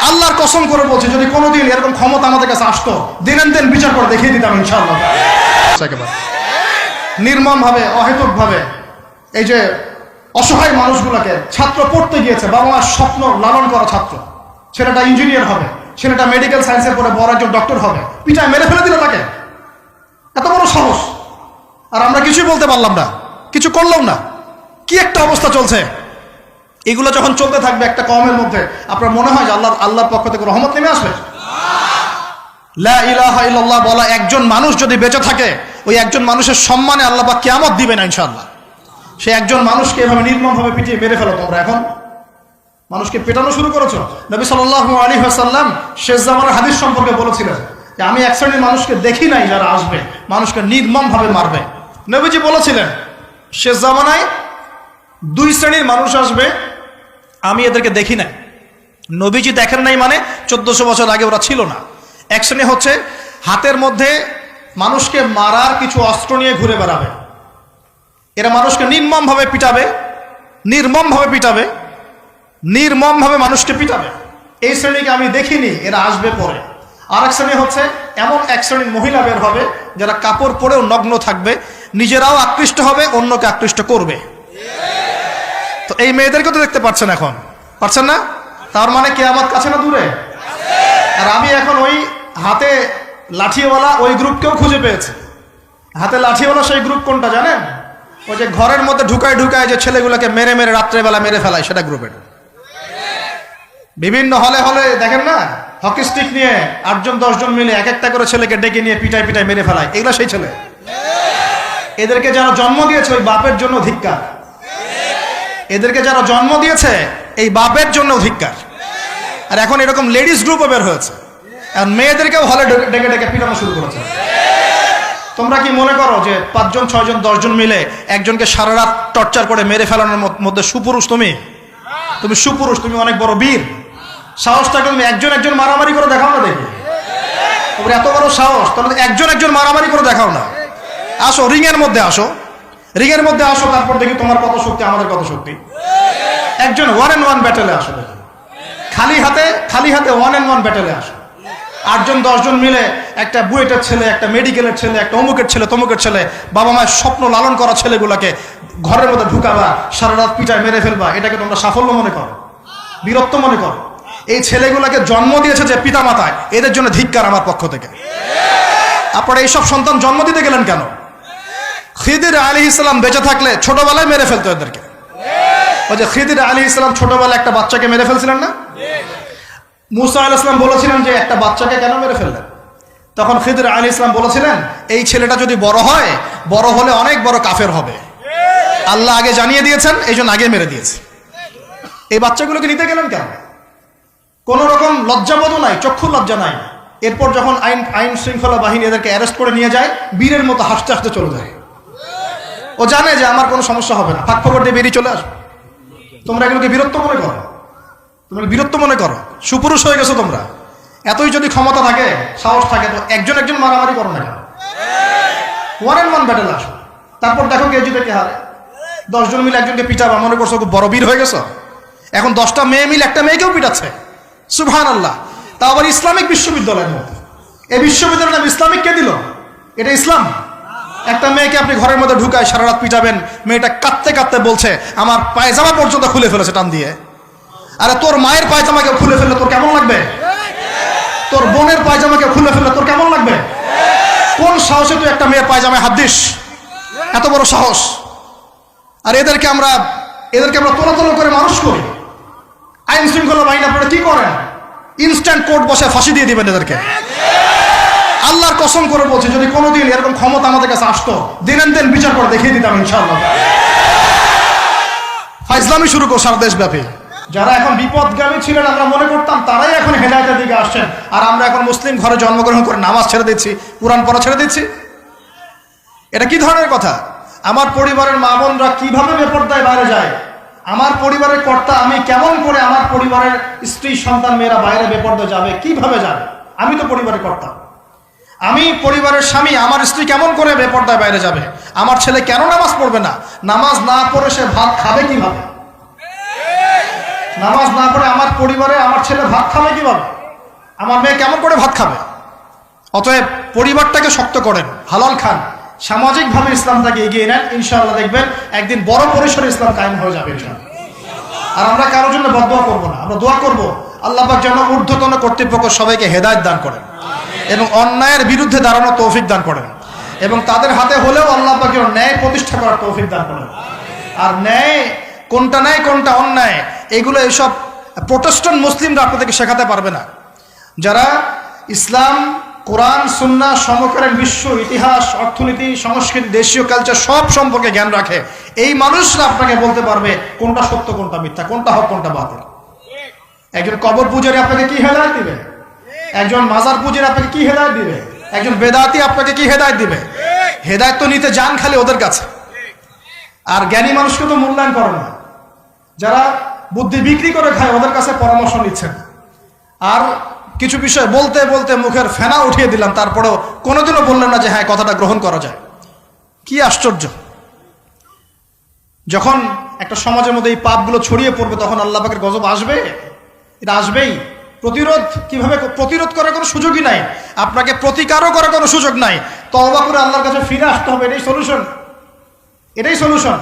আল্লাহর কসম করে বলছি, যদি কোনোদিন এরকম ক্ষমতা আমাদের কাছে আসতো, দিন বিচার করে দেখিয়ে দিতাম ইনশাআল্লাহ। একেবারে নির্মম ভাবে, অহেতুক ভাবে এই যে অসহায় মানুষগুলোকে, ছাত্র পড়তে গিয়েছে, বাবা মার স্বপ্ন লালন করা ছাত্র, ছেলেটা ইঞ্জিনিয়ার হবে, ছেলেটা মেডিকেল সায়েন্সে পড়ে বড় একজন ডক্টর হবে, পিঠায় মেরে ফেলে দিল তাকে। এত বড় সাহস! আর আমরা কিছুই বলতে পারলাম না, কিছু করলাম না। কি একটা অবস্থা চলছে! এগুলো যখন চলতে থাকবে একটা কওমের মধ্যে, আপনার মনে হয় যে আল্লাহর পক্ষ থেকে রহমত নেমে আসবে? লা ইলাহা ইল্লাল্লাহ বলা একজন মানুষ যদি বেঁচে থাকে, ওই একজন মানুষের সম্মানে আল্লাহ পাক কিয়ামত দিবেন ইনশাআল্লাহ। সে একজন মানুষকে এভাবে নির্মমভাবে পিটিয়ে মেরে ফেলো তোমরা। এখন মানুষকে পেটানো শুরু করেছো। নবী সাল্লাল্লাহু আলাইহি ওয়াসাল্লাম শেষ জামানার হাদিস সম্পর্কে বলেছিলেন যে আমি এক শ্রেণীর মানুষকে দেখি নাই যারা আসবে মানুষকে নির্মমভাবে মারবে। নবীজি বলেছিলেন শেষ জামানায় দুই শ্রেণীর মানুষ আসবে, আমি এদেরকে দেখি নাই। নবীজি দেখেন নাই মানে 1400 বছর আগে ওরা ছিল না। এক শ্রেণী হচ্ছে হাতের মধ্যে মানুষকে মারার কিছু অস্ত্র নিয়ে ঘুরে বেড়াবে, এরা মানুষকে নির্মমভাবে পিটাবে, নির্মমভাবে মানুষকে পিটাবে। এই শ্রেণীকে আমি দেখিনি, এরা আসবে পরে। আর এক শ্রেণী হচ্ছে এমন এক শ্রেণীর মহিলা বের হবে যারা কাপড় পরেও নগ্ন থাকবে, নিজেরাও আকৃষ্ট হবে, অন্যকে আকৃষ্ট করবে। তো এই মেয়েদেরকে তো দেখতে পাচ্ছেন, এখন পাচ্ছেন না? তার মানে কিয়ামত কাছে না দূরে? আর আমি এখন ওই হাতে লাঠিওয়ালা ওই গ্রুপকেও খুঁজে পেয়েছি। হাতে লাঠিওয়ালা সেই গ্রুপ কোনটা জানেন? ওই যে ঘরের মধ্যে ঢুকায় যে ছেলেগুলোকে মেরে রাত্রেবেলা মেরে ফেলায়, সেটা গ্রুপের। বিভিন্ন হলে দেখেন না, হকি স্টিক নিয়ে 8-10 জন মিলে এক একটা করে ছেলেকে ডেকে নিয়ে পিটায় মেরে ফেলায়, এগুলা সেই ছেলে। এদেরকে যারা জন্ম দিয়েছে ওই বাপের জন্য ধিক্কার, এদেরকে যারা জন্ম দিয়েছে এই বাপের জন্য ধিক্কার। আর এখন এরকম লেডিস গ্রুপও বের হয়েছে, আর মেয়েদেরকেও হলে ডেকে পিটানো শুরু করেছে। তোমরা কি মনে করো যে 5 জন 6 জন 10 জন মিলে একজনকে সারা রাত টর্চার করে মেরে ফেলানোর মধ্যে সুপুরুষ? তুমি সুপুরুষ, তুমি অনেক বড় বীর। সাহস থাকলে তুমি একজন মারামারি করে দেখাও না, দেখি তোমরা এত বড় সাহস, তাহলে একজন মারামারি করে দেখাও না। আসো রিংয়ের মধ্যে আসো, তারপর দেখি তোমার কত শক্তি, আমাদের কত শক্তি। একজন 1-on-1 ব্যাটেলে আসো, দেখি খালি হাতে 1-on-1 ব্যাটেলে আসো। 8 জন 10 জন মিলে একটা বুয়েটের ছেলে, একটা মেডিকেলের ছেলে, একটা অমুকের ছেলে, তমুকের ছেলে, বাবা মায়ের স্বপ্ন লালন করা ছেলেগুলোকে ঘরের মধ্যে ঢুকাবা, সারা রাত পিটায় মেরে ফেলবা, এটাকে তোমরা সাফল্য মনে করো, বীরত্ব মনে করো? এই ছেলেগুলোকে জন্ম দিয়েছে যে পিতা মাতায়, এদের জন্য ধিক্কার আমার পক্ষ থেকে। আপনারা এইসব সন্তান জন্ম দিতে গেলেন কেন? খিদির আলাইহিস সালাম বেঁচে থাকলে ছোটবেলায় মেরে ফেলতো এদেরকে। ওই যে খিদির আলাইহিস সালাম ছোটবেলায় একটা বাচ্চাকে মেরে ফেলছিলেন না? মুসা আলাইহিস সালাম বলেছিলেন যে একটা বাচ্চাকে কেন মেরে ফেললেন? তখন খিদির আলাইহিস সালাম বলেছিলেন এই ছেলেটা যদি বড় হলে অনেক বড় কাফের হবে। আল্লাহ আগে জানিয়ে দিয়েছেন, এই জন্য আগে মেরে দিয়েছে। এই বাচ্চাগুলোকে নিতে গেলেন কেন? কোন রকম লজ্জাবোধও নাই, চক্ষু লজ্জা নাই। এরপর যখন আইন শৃঙ্খলা বাহিনী এদেরকে অ্যারেস্ট করে নিয়ে যায়, বীরের মতো হাসতে চলে যায়। ও জানে যে আমার কোনো সমস্যা হবে না, ফাঁক ফোকর দিয়ে বেরিয়ে চলে আসবে। তোমরা এগুলোকে বীরত্ব মনে করো, সুপুরুষ হয়ে গেছো তোমরা। এতই যদি ক্ষমতা থাকে, সাহস থাকে, তো একজন মারামারি করো না কেন? 1-on-1 ব্যাটেল আসো, তারপর দেখো কে জিতে কে হারে। 10 জন মিলে একজনকে পিটাবা, মনে করছো খুব বড় বীর হয়ে গেছো। এখন 10টা মেয়ে মিলে একটা মেয়েকেও পিটাচ্ছে, সুবহানাল্লাহ। তা আবার ইসলামিক বিশ্ববিদ্যালয়ের মধ্যে। এই বিশ্ববিদ্যালয়ের নাম ইসলামিক কে দিল? এটা ইসলাম? একটা মেয়েকে আপনি ঘরের মধ্যে ঢুকায় সারা রাত পিটাবেন, মেয়েটা কাঁদতে বলছে আমার পায়জামা পর্যন্ত খুলে ফেলেছে টান দিয়ে। আরে তোর মায়ের পায়জামাকে খুলে ফেললে তোর কেমন লাগবে? তোর বোনের পায়জামাকে খুলে ফেললে তোর কেমন লাগবে? কোন সাহসে তুই একটা মেয়ের পায়জামায় হাত দিস? এত বড় সাহস! আর এদেরকে আমরা তোলা করে মানুষ করি। আইন শৃঙ্খলা বাহিনী আপনারা কি করেন? ইনস্ট্যান্ট কোর্ট বসে ফাঁসি দিয়ে দিবেন এদেরকে। আল্লাহর কসম করে বলছি, যদি কোনোদিন এরকম ক্ষমতা আমাদের কাছে আসতো, দিন বিচার করে দেখিয়ে দিতাম ইনশাআল্লাহ। ফাইজলামি শুরু কর সারা দেশব্যাপী। যারা এখন বিপদগামী ছিলেন আমরা মনে করতাম তারাই এখন হেদায়েতের দিকে আসছেন, আর আমরা এখন মুসলিম ঘরে জন্মগ্রহণ করে নামাজ ছেড়ে দিচ্ছি, কুরআন পড়া ছেড়ে দিচ্ছি। এটা কি ধরনের কথা? আমার পরিবারের মা বোনরা কিভাবে বেপরদায় বাইরে যায়? আমার পরিবারের কর্তা আমি কেমন করে আমার পরিবারের স্ত্রী সন্তান মেয়েরা বাইরে বেপরদায় যাবে? কিভাবে যাবে? আমি তো পরিবারের কর্তা, আমি পরিবারের স্বামী, আমার স্ত্রী কেমন করে বেপরদায় বাইরে যাবে? আমার ছেলে কেন নামাজ পড়বে না? নামাজ না পড়ে সে ভাত খাবে কিভাবে? নামাজ না পড়ে আমার পরিবারে আমার ছেলে ভাত খাবে কিভাবে, আমার মেয়ে কেমন করে ভাত খাবে? অতএব পরিবারটাকে শক্ত করেন, হালাল খান, সামাজিকভাবে ইসলামটাকে এগিয়ে নেন, ইনশাআল্লাহ দেখবেন একদিন বড় পরিসরে ইসলাম কায়েম হয়ে যাবে ইনশাআল্লাহ। আর আমরা কারোর জন্য বদদোয়া করবো না, আমরা দোয়া করবো আল্লাহ পাক যেন ঊর্ধ্বতন কর্তৃপক্ষ সবাইকে হেদায়েত দান করেন এবং অন্যায়ের বিরুদ্ধে দাঁড়ানোর তৌফিক দান করেন এবং তাদের হাতে হলেও আল্লাহ পাক যেন ন্যায় প্রতিষ্ঠা করার তৌফিক দান করেন। আর ন্যায় কোনটা ন্যায় কোনটা অন্যায় এগুলো এইসব প্রোটেস্ট্যান্ট মুসলিমরা আপনাদেরকে শেখাতে পারবে না। যারা ইসলাম, কোরআন, সুন্নাহ, সমকালীন বিশ্ব ইতিহাস, অর্থনীতি, সংস্কৃতি, দেশীয় কালচার সব সম্পর্কে জ্ঞান রাখে, এই মানুষরা আপনাকে বলতে পারবে কোনটা সত্য কোনটা মিথ্যা, কোনটা হক কোনটা বাতিল। একজন কবর পূজারী আপনাকে কি হেদায়েত দিবে? একজন মাজার পূজারী আপনাকে কি হেদায়েত দিবে? একজন বেদাতি আপনাকে কি হেদায়েত দিবে? হেদায়েত তো নিতে যান খালি ওদের কাছে, আর জ্ঞানী মানুষকে তো মূল্যায়ন করে না। যারা বুদ্ধি বিক্রি করে খায় ওদের কাছে পরামর্শ নিচ্ছেন। আর কিছু বিষয় বলতে বলতে মুখের ফেনা উঠিয়ে দিলাম, তারপরেও কোনোদিনও বললেন না যে হ্যাঁ কথাটা গ্রহণ করা যায়। কি আশ্চর্য! যখন একটা সমাজের মধ্যে এই পাপগুলো ছড়িয়ে পড়বে তখন আল্লাহ পাকের গজব আসবে, এটা আসবেই। প্রতিরোধ কিভাবে? প্রতিরোধ করার কোনো সুযোগই নাই, আপনাকে প্রতিকারও করার কোনো সুযোগ নাই। তওবা করে আল্লাহর কাছে ফিরে আসতে হবে, এটাই সলিউশন, এটাই সলিউশন।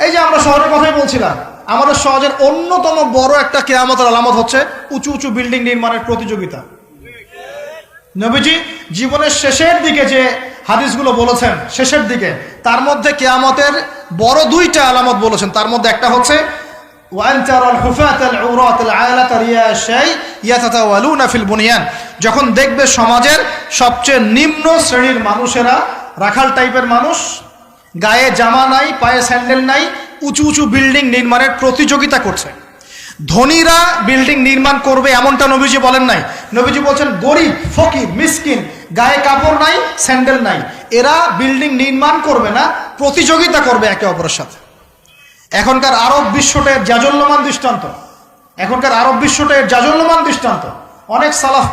এই যে আমরা শহরের কথাই বলছিলাম, আমাদের সমাজের অন্যতম বড় একটা কিয়ামতের আলামত হচ্ছে উঁচু উঁচু বিল্ডিং নির্মাণের প্রতিযোগিতা। নবীজি জীবনের শেষের দিকে যে হাদিসগুলো বলেছেন, শেষের দিকে, তার মধ্যে কিয়ামতের বড় দুইটা আলামত বলেছেন। তার মধ্যে একটা হচ্ছে যখন দেখবে সমাজের সবচেয়ে নিম্ন শ্রেণীর মানুষেরা, রাখাল টাইপের মানুষ, গায়ে জামা নাই, পায়ে স্যান্ডেল নাই, উঁচু উঁচু বিল্ডিং নির্মাণের প্রতিযোগিতা করছে। ধনীরা বিল্ডিং নির্মাণ করবে এমনটা নবীজি বলেন নাই। নবীজি বলছেন গরিব, ফকির, মিসকিন, গায়ে কাপড় নাই, স্যান্ডেল নাই, এরা বিল্ডিং নির্মাণ করবে না, প্রতিযোগিতা করবে একে অপরের সাথে। এখনকার আরব বিশ্বটা এর জাজল্যমান দৃষ্টান্ত, এখনকার আরব বিশ্বটা এর জাজল্যমান দৃষ্টান্ত। অনেক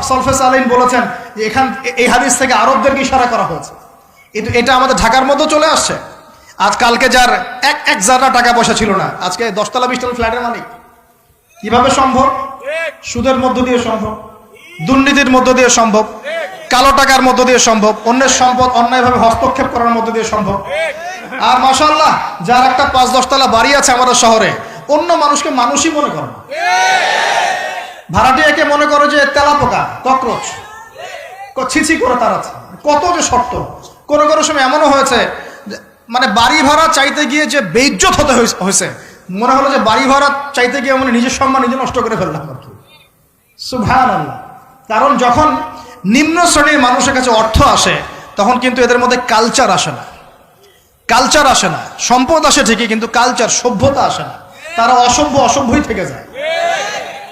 সলফে সালেহিন বলেছেন যে এই হাদিস থেকে আরবদেরকে ইশারা করা হয়েছে। এটা আমাদের ঢাকার মধ্যে চলে আসছে। আজকালকে যার এক জায়গা টাকা পয়সা ছিল না, আজকে 10 তলা 20 তলা ফ্ল্যাটের মালিক। কিভাবে সম্ভব? সুদের মধ্য দিয়ে সম্ভব, দুর্নীতির মধ্য দিয়ে সম্ভব, কালো টাকার মধ্য দিয়ে সম্ভব, অন্যের সম্পদ অন্যায়ভাবে হস্তক্ষেপ করার মধ্য দিয়ে সম্ভব। আর মাশাআল্লাহ, যার একটা 5-10 তলা বাড়ি আছে আমাদের শহরে, অন্য মানুষকে মানুষই মনে করে না, ভাড়াটিয়াকে মনে করে যে তেলাপোকা, ককরোচ, ছিছি করে তাড়াচ্ছে। কত যে শক্ত! কোনো কোনো সময় এমনও হয়েছে মানে বাড়ি ভাড়া চাইতে গিয়ে যে বেইজ্জত হতে হয়েছে, মনে হলো যে বাড়ি ভাড়া চাইতে গিয়ে মানে নিজের সম্মান নিজে নষ্ট করে ফেললাম আর কি। সুবহানাল্লাহ। কারণ যখন নিম্ন শ্রেণীর মানুষের কাছে অর্থ আসে তখন কিন্তু এদের মধ্যে কালচার আসে না, কালচার আসে না। সম্পদ আসে ঠিকই, কিন্তু কালচার, সভ্যতা আসে না। তারা অসভ্যই থেকে যায়।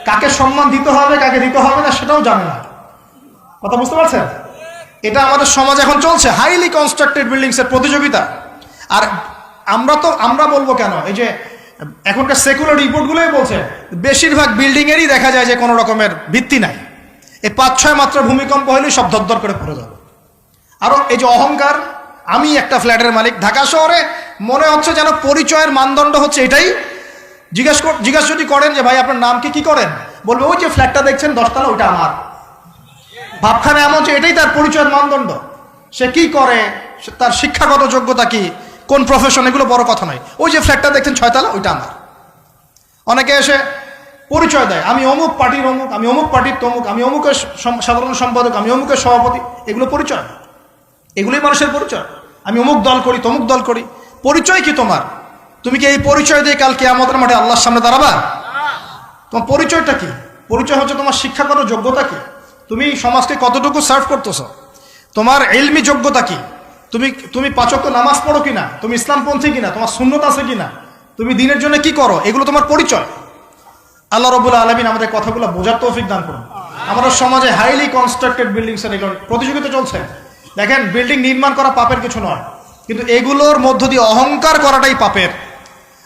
কাকে সম্মান দিতে হবে কাকে দিতে হবে না সেটাও জানে না। কথা বুঝতে পারছেন? এটা আমাদের সমাজ এখন চলছে, হাইলি কনস্ট্রাক্টেড বিল্ডিংস এর প্রতিযোগিতা। আর আমরা বলবো কেন, এই যে এখনকার সেকুলার রিপোর্টগুলোই বলছে বেশিরভাগ বিল্ডিং এরই দেখা যায় যে কোনো রকমের ভিত্তি নাই। এই 5-6 মাত্র ভূমিকম্প হলেই সব ধরধর করে পড়ে যাবে। আরো এই যে অহংকার, আমি একটা ফ্ল্যাটের মালিক। ঢাকা শহরে মনে হচ্ছে যেন পরিচয়ের মানদণ্ড হচ্ছে এটাই। জিজ্ঞাসা যদি করেন যে ভাই আপনার নাম কি করেন, বলবে ওই যে ফ্ল্যাটটা দেখছেন 10 তলা ওইটা আমার। ভাবখানা এমন যে এটাই তার পরিচয়ের মানদণ্ড। সে কি করে, তার শিক্ষাগত যোগ্যতা কি, কোন প্রফেশন, এগুলো বড় কথা নয়। ওই যে ফ্ল্যাটটা দেখছেন 6 তলা ওইটা আমার। অনেকে এসে পরিচয় দেয়, আমি অমুক পার্টির অমুক, আমি অমুক পার্টির তমুক, আমি অমুকের সাধারণ সম্পাদক, আমি অমুকের সভাপতি। এগুলো পরিচয়, এগুলোই মানুষের পরিচয়। আমি অমুক দল করি, তমুক দল করি। পরিচয় কি তোমার? তুমি কি এই পরিচয় দিয়ে কাল কিয়ামতের মাঠে আল্লাহর সামনে দাঁড়াবা? তোমার পরিচয়টা কি? পরিচয় হচ্ছে তোমার শিক্ষাগত যোগ্যতা কি, তুমি সমাজকে কতটুকু সার্ভ করতেছ, তোমার ইলমি যোগ্যতা কি, তুমি 5 ওয়াক্ত নামাজ পড়ো কিনা, তুমি ইসলামপন্থী কিনা, তোমার সুন্নত আছে কিনা, তুমি দিনের জন্য কি করো, এগুলো তোমার পরিচয়। আল্লাহ রাব্বুল আলামিন আমাদের কথাগুলো বোঝার তৌফিক দান করুন। আমাদের সমাজে হাইলি কনস্ট্রাক্টেড বিল্ডিংস এর এগুলোর প্রতিযোগিতা চলছে। দেখেন, বিল্ডিং নির্মাণ করা পাপের কিছু নয়, কিন্তু এগুলোর মধ্য দিয়ে অহংকার করাটাই পাপের।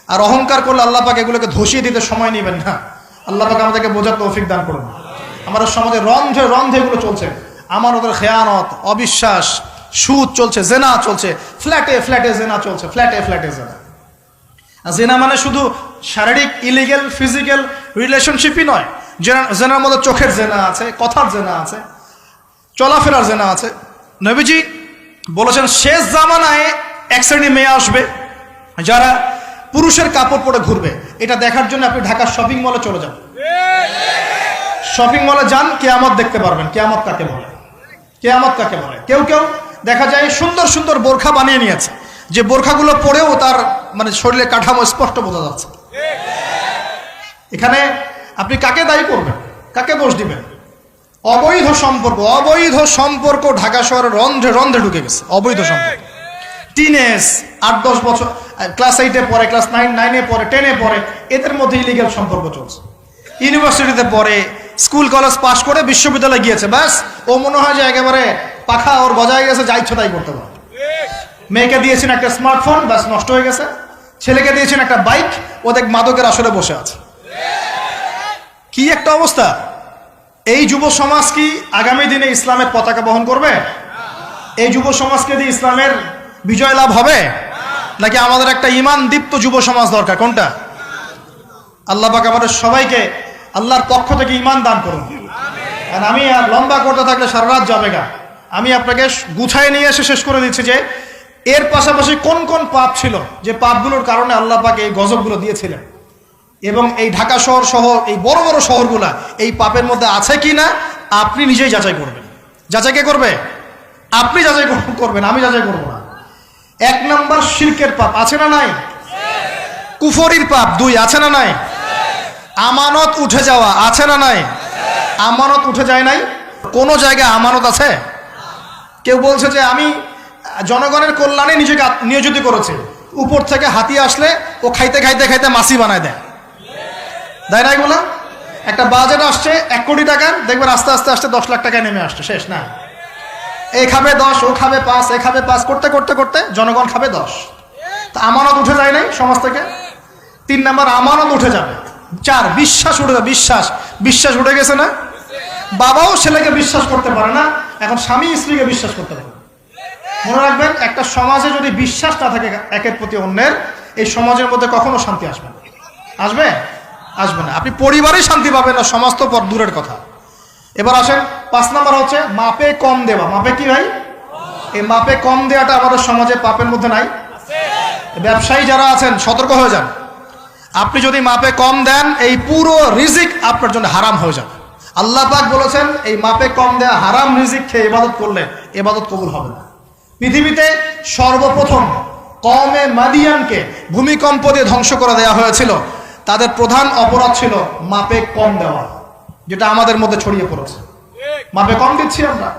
আর অহংকার করলে আল্লাহ পাক এগুলোকে ধসিয়ে দিতে সময় নেবেন না। আল্লাহ পাক আমাদেরকে বোঝার তৌফিক দান করুন। আমাদের সমাজে রন্ধে রন্ধে এগুলো চলছে। আমার ওদের খেয়ানত, অবিশ্বাস, সুদ চলছে, জেনা চলছে, ফ্ল্যাটে ফ্ল্যাটে জেনা চলছে, ফ্ল্যাটে ফ্ল্যাটে জেনা। জেনা মানে শুধু শারীরিক ইলিগেল ফিজিক্যাল রিলেশনশিপই নয়, জেনার মধ্যে চোখের জেনা আছে, কথার জেনা আছে, চলাফেরার জেনা আছে। নবীজি বলেছেন শেষ জামানায় এক শ্রেণী মেয়ে আসবে যারা পুরুষের কাপড় পরে ঘুরবে। এটা দেখার জন্য আপনি ঢাকার শপিং মলে চলে যান, শপিং মলে যান, কিয়ামত দেখতে পারবেন। কিয়ামত কাকে বলে? কিয়ামত কাকে বলে? কেউ কেউ দেখা যায় সুন্দর সুন্দর বোরখা বানিয়ে নিয়েছে, যে বোরখাগুলো পরেও তার মানে শরীরে কাঠামো স্পষ্ট বোঝা যাচ্ছে। এখানে আপনি কাকে দায়ী করবেন, কাকে দোষ দিবেন? অবৈধ সম্পর্ক, অবৈধ সম্পর্ক ঢাকা শহরের রন্ধ্রে রন্ধ্রে ঢুকে গেছে। অবৈধ সম্পর্ক, টিনেজ 8-10 বছর, ক্লাস 8-এ পড়ে, ক্লাস 9-এ পড়ে, 10-এ পড়ে, এদের মধ্যে ইলিগাল সম্পর্ক চলছে। ইউনিভার্সিটিতে পড়ে, স্কুল কলেজ পাশ করে বিশ্ববিদ্যালয়ে গিয়েছে, ব্যাস ও মনে হয় যে একেবারে পাখা ওর গজায় গেছে, যা ইচ্ছা তাই করতে পারে। মেয়েকে দিয়েছেন একটা স্মার্টফোন, ব্যাস নষ্ট হয়ে গেছে। ছেলেকে দিয়েছেন একটা বাইক, ও দেখ মাদকের আসরে বসে আছে। কি একটা অবস্থা! এই যুব সমাজ কি আগামী দিনে ইসলামের পতাকা বহন করবে? এই যুব সমাজকে দিয়ে ইসলামের বিজয় লাভ হবে? নাকি আমাদের একটা ঈমান দীপ্ত যুব সমাজ দরকার? কোনটা? আল্লাহ পাক আমাদের সবাইকে আল্লাহর পক্ষ থেকে ঈমান দান করুন। আর আমি আর লম্বা করতে থাকলে সারা রাত যাবে গা। আমি আপনাকে গুছায় নিয়ে এসে শেষ করে দিচ্ছি যে এর পাশাপাশি কোন কোন পাপ ছিল, যে পাপগুলোর কারণে আল্লাহ পাক এই গজবগুলো দিয়েছিলেন, এবং এই ঢাকা শহর সহ এই বড় বড় শহরগুলা এই পাপের মধ্যে আছে কি না আপনি নিজেই যাচাই করবেন। যাচাই কে করবে? আপনি যাচাই করবেন, আমি যাচাই করবো না। 1 নাম্বার শিরকের পাপ, আছে না নাই? কুফরির পাপ 2, আছে না নাই? আমানত উঠে যাওয়া, আছে না নাই? আমানত উঠে যায় নাই? কোন জায়গায় আমানত আছে? কেউ বলছে যে আমি জনগণের কল্যাণে নিজেকে নিয়োজিত করেছে, উপর থেকে হাতি আসলে ও খাইতে খাইতে খাইতে মাসি বানায় দেয়, তাই না? এগুলো একটা বাজেট আসছে 1 কোটি টাকার, দেখবেন আস্তে আস্তে আস্তে 10 লাখ টাকায় নেমে আসছে, শেষ না? এ খাবে 10, ও খাবে 5, এ খাবে 5 করতে করতে করতে জনগণ খাবে 10। তা আমানত উঠে যায় নাই সমাজ থেকে? 3 নাম্বার আমানত উঠে যাবে। 4 বিশ্বাস উঠে যাবে। বিশ্বাস উঠে গেছে না? বাবাও ছেলেকে বিশ্বাস করতে পারে না, এখন স্বামী স্ত্রীকে বিশ্বাস করতে পারে। মনে রাখবেন, একটা সমাজে যদি বিশ্বাস না থাকে একের প্রতি অন্যের, এই সমাজের মধ্যে কখনো শান্তি আসবে না। আসবে? আসবে না। আপনি পরিবারেই শান্তি পাবেন না, সমাজ তো পর দূরের কথা। এবার আসেন 5 নাম্বার হচ্ছে মাপে কম দেওয়া। মাপে কি ভাই? এই মাপে কম দেওয়াটা আমাদের সমাজে পাপের মধ্যে নাই? ব্যবসায়ী যারা আছেন সতর্ক হয়ে যান। আপনি যদি মাপে কম দেন, এই পুরো রিজিক আপনার জন্য হারাম হয়ে যাবে। আল্লাহ পাক বলেছেন এই মাপে কম দেয়া হারাম রিজিক খেয়ে ইবাদত করলে ইবাদত কবুল হবে না। পৃথিবীতে সর্বপ্রথম কওমে মাদিয়ানকে ভূমিকম্প দিয়ে ধ্বংস করে দেওয়া হয়েছিল। তাদের প্রধান অপরাধ ছিল মাপে কম দেওয়া, যেটা আমাদের মধ্যে ছড়িয়ে পড়েছে। মাপে কম দিচ্ছি আমরা।